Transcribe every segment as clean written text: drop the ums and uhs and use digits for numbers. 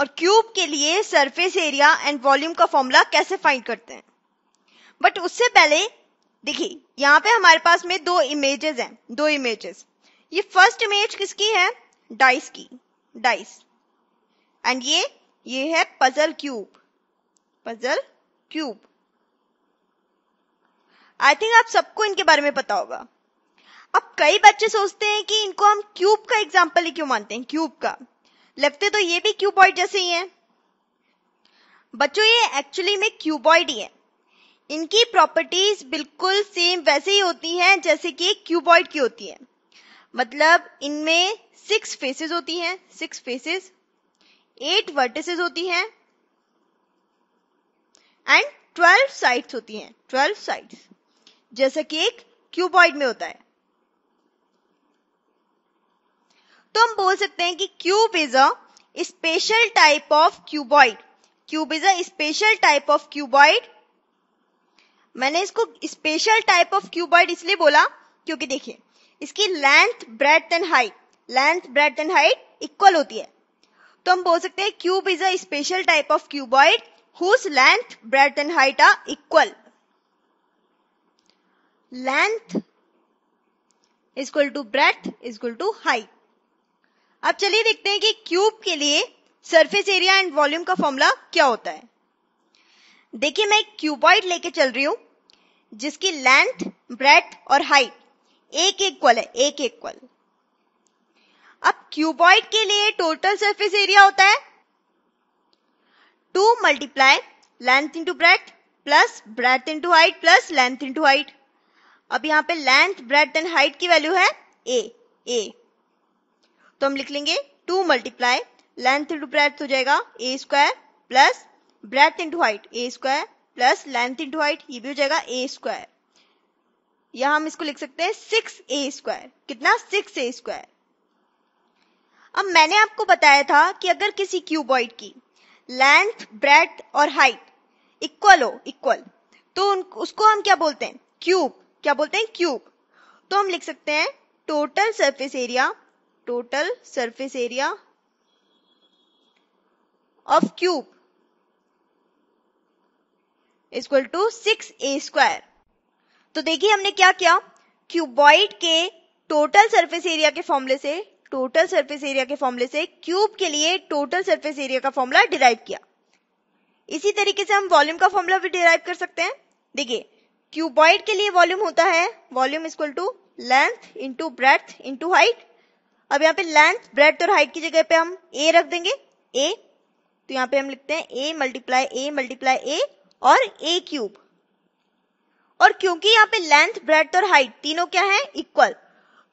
और क्यूब के लिए सरफेस एरिया एंड वॉल्यूम का फॉर्मूला कैसे फाइंड करते हैं। बट उससे पहले देखिए यहाँ पे हमारे पास में दो इमेजेस हैं, दो इमेजेस। ये फर्स्ट इमेज किसकी है, डाइस की, डाइस, एंड ये है puzzle cube, puzzle cube. I think आप सबको इनके बारे में पता होगा। अब कई बच्चे सोचते हैं कि इनको हम क्यूब का एग्जांपल ही क्यों मानते हैं, क्यूब का, लगते तो ये भी क्यूबॉइड जैसे ही हैं। बच्चों ये एक्चुअली में क्यूबॉइड ही है। इनकी प्रॉपर्टीज बिल्कुल सेम वैसे ही होती हैं जैसे कि क्यूबॉइड की होती है। मतलब इनमें 6 फेसेस होती हैं, 6 फेसेस, 8 वर्टिसेस होती हैं एंड 12 साइड्स होती हैं, 12 साइड्स, जैसा कि एक क्यूबॉइड में होता है। तो हम बोल सकते हैं कि cube is a special type of cuboid. Cube is a special type of cuboid. मैंने इसको स्पेशल टाइप ऑफ क्यूबॉइड इसलिए बोला क्योंकि देखिए इसकी length breadth and height, length breadth and height equal होती है। तो हम बोल सकते हैं cube is a special type of cuboid whose length, breadth and height are equal. Length is equal to breadth is equal to height. अब चलिए देखते हैं कि क्यूब के लिए सरफेस एरिया एंड वॉल्यूम का फॉर्मूला क्या होता है। देखिए मैं एक क्यूबॉइड लेके चल रही हूं जिसकी लेंथ, ब्रेड्थ और हाइट एक इक्वल है, एक इक्वल। अब क्यूबॉइड के लिए टोटल सरफेस एरिया होता है 2 multiply length into breadth plus breadth into height plus length into height. अब यहाँ पे लेंथ, ब्रेड्थ एंड हाइट की वैल्यू है a, तो हम लिख लेंगे 2 मल्टीप्लाई लेंथ इंटू ब्रेड्थ हो जाएगा a square plus breadth into height a square plus length into height ये भी हो जाएगा a स्क्वायर। यहां हम इसको लिख सकते हैं 6a स्क्वायर। कितना, 6a स्क्वायर। अब मैंने आपको बताया था कि अगर किसी क्यूबॉइड की लेंथ, ब्रेड्थ और हाइट इक्वल हो, इक्वल, तो उसको हम क्या बोलते हैं, क्यूब। क्या बोलते हैं, क्यूब। तो हम लिख सकते हैं total surface area, total surface area of cube is equal to 6a square. तो देखिए हमने क्या किया, क्यूबॉइड के टोटल सरफेस एरिया के फॉर्मूले से, टोटल सरफेस एरिया के फॉर्मूले से क्यूब के लिए टोटल सरफेस एरिया का फॉर्मूला डिराइव किया। इसी तरीके से हम वॉल्यूम का फॉर्मूला भी डिराइव कर सकते हैं। देखिए क्यूबॉइड के लिए वॉल्यूम होता है, volume equal to length into breadth into height. अब यहाँ पे लेंथ, ब्रेड्थ और हाइट की जगह पे हम a रख देंगे, a, तो यहाँ पे हम लिखते हैं a मल्टीप्लाई a और a क्यूब। और क्योंकि यहाँ पे लेंथ, ब्रेड्थ और हाइट तीनों क्या है, इक्वल,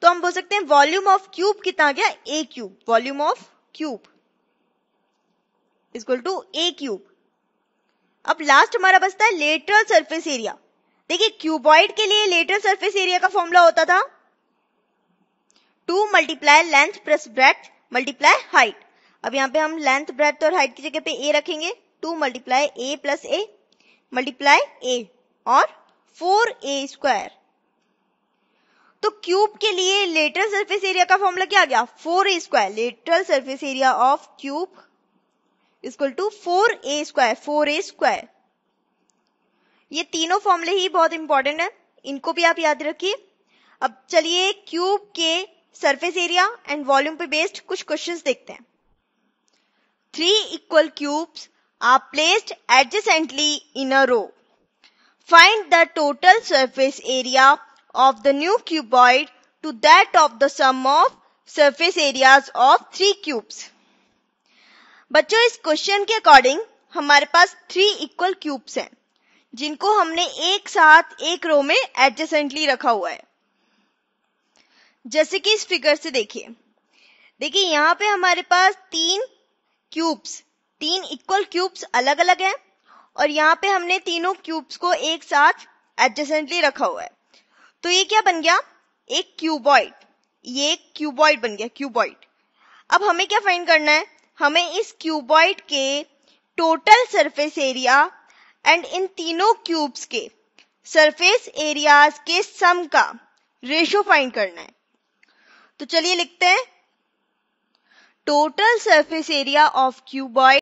तो हम बोल सकते हैं वॉल्यूम ऑफ क्यूब कितना आ गया, a cube. Volume of cube equal to a cube. अब लास्ट हमारा बचता है लेटरल सरफेस एरिया। देखिए क्यूबॉइड के लिए लेटरल सरफेस एरिया का फॉर्मूला होता था 2 multiply length plus breadth multiply height. अब यहाँ पे हम लेंथ, ब्रेड्थ और हाइट की जगह पे a रखेंगे, 2 multiply a plus a multiply a और 4a स्क्वायर। तो क्यूब के लिए लेटरल सरफेस एरिया का फॉर्मूला क्या आ गया, 4a square. Lateral surface area of cube equal to 4a square, 4a square. ये तीनों फॉर्मूले ही बहुत इंपॉर्टेंट है, इनको भी आप याद रखिए। अब चलिए क्यूब के सरफेस एरिया एंड वॉल्यूम पे बेस्ड कुछ क्वेश्चंस देखते हैं। 3 equal cubes are placed adjacently in a row. Find the total surface area of the new cuboid to that of the sum of surface areas of 3 cubes. बच्चों इस question के according हमारे पास 3 equal cubes हैं जिनको हमने एक साथ एक रो में एडजेसेंटली रखा हुआ है। जैसे कि इस फिगर से देखिए यहाँ पे हमारे पास 3 क्यूब्स, 3 इक्वल क्यूब्स अलग अलग हैं और यहाँ पे हमने तीनों क्यूब्स को एक साथ एडजेसेंटली रखा हुआ है। तो ये क्या बन गया, एक क्यूबॉइड। ये एक क्यूबॉइड बन गया, क्यूबॉइड। अब हमें क्या फाइंड करना है, हमें इस क्यूबॉइड के total surface area and in तीनों क्यूब्स के सरफेस एरियाज के सम का रेशो फाइंड करना है। तो चलिए लिखते हैं total surface area of cuboid